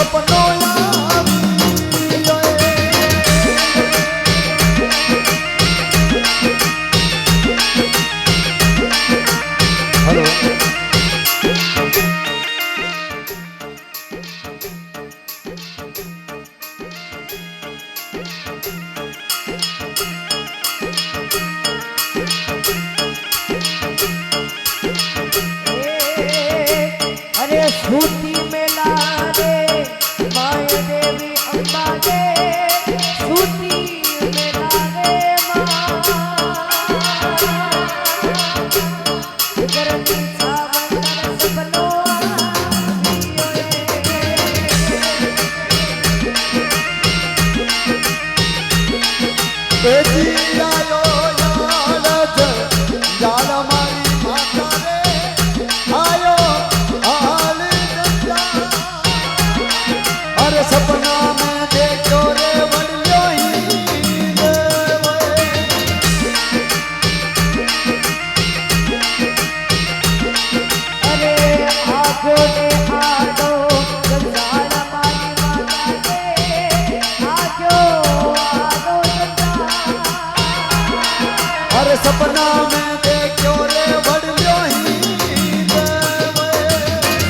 સપનો सूती मेला रे माय देवी अम्बा रे सूती मेला रे गरमी सावन सपनो आयो याद जाल मारी माता रे आयो सपना में देखो रे वड़ियो अरे आगो ने आडो गंजाल मारी माता रे आगो आडो अरे सपना में देखो रे वड़ियो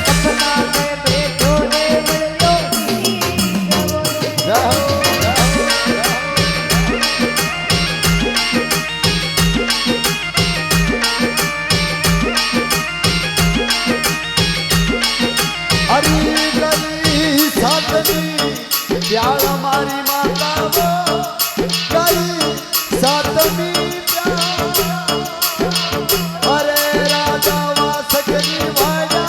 सपना में देखो रे वड़ियो हरी गई सातनी प्यार हमारी माता वो गई सातनी अरे राजा वासकरी वाया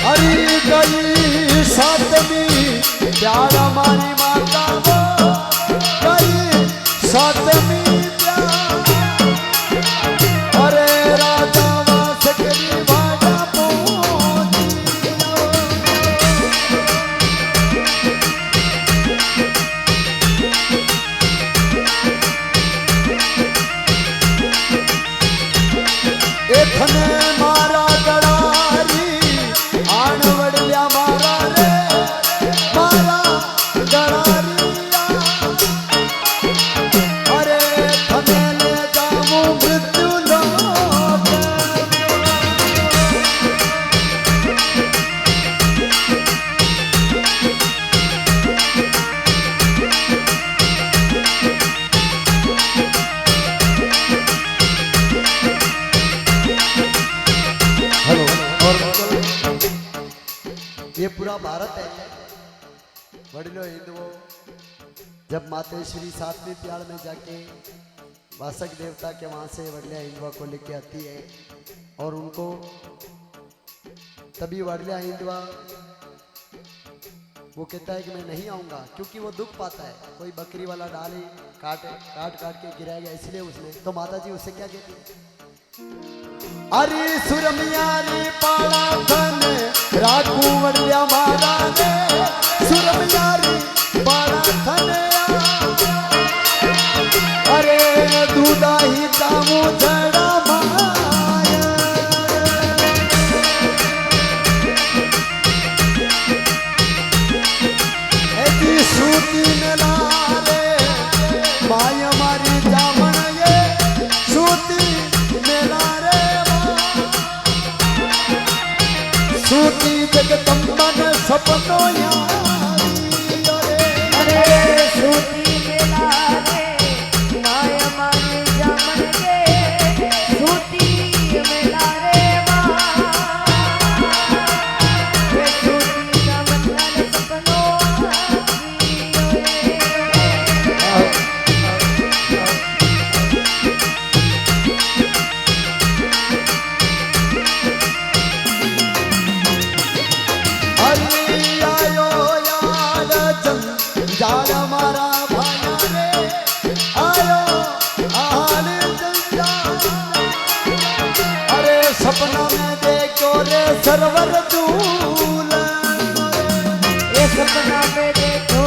हरी गई सातमी प्यार हमारी माता वो गई सातमी अरे राजा वासकरी वाजा एखने मारा गड़ारी आण वड़ल्या मारा रे मारा गड़ारिया अरे थने ले जाऊं मृत्यु लोक हेलो और ये पूरा भारत है वडिलो हिंदुओं जब माते श्री सातवीं प्याड़ में जाके वासक देवता के वहां से वडलिया हिंदुआ को लेके आती है और उनको तभी वडलिया हिंदुआ वो कहता है कि मैं नहीं आऊंगा क्योंकि वो दुख पाता है कोई बकरी वाला डाली काट काट के गिराएगा इसलिए उसने तो माता जी उससे क्या कहती है अरे सुरमियारी पाला धन राखू वड़िया मारा ने सुरमियारी पाला धन अरे दूधा ही दामू जड़ा माया ऐसी सूती मिला रे माया मारी जामन ये सूती मिला रे सूती जगदम्बा ने सपनो अरे सूती मेला रे माया मारी जामन गे सूती मेला रे सूती जामन ने सपनो जाल मारा भाया रे आयो आने अरे सपना में देखो रे सरवर दूल ये सपना में देखो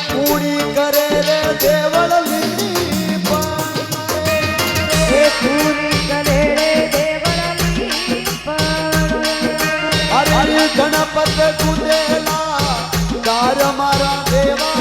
કૂડી કરે રે દેવળની પણ એ પૂરી કરે રે દેવળની પણ અરે ગણપત કુદેલા તાર મારા દેવા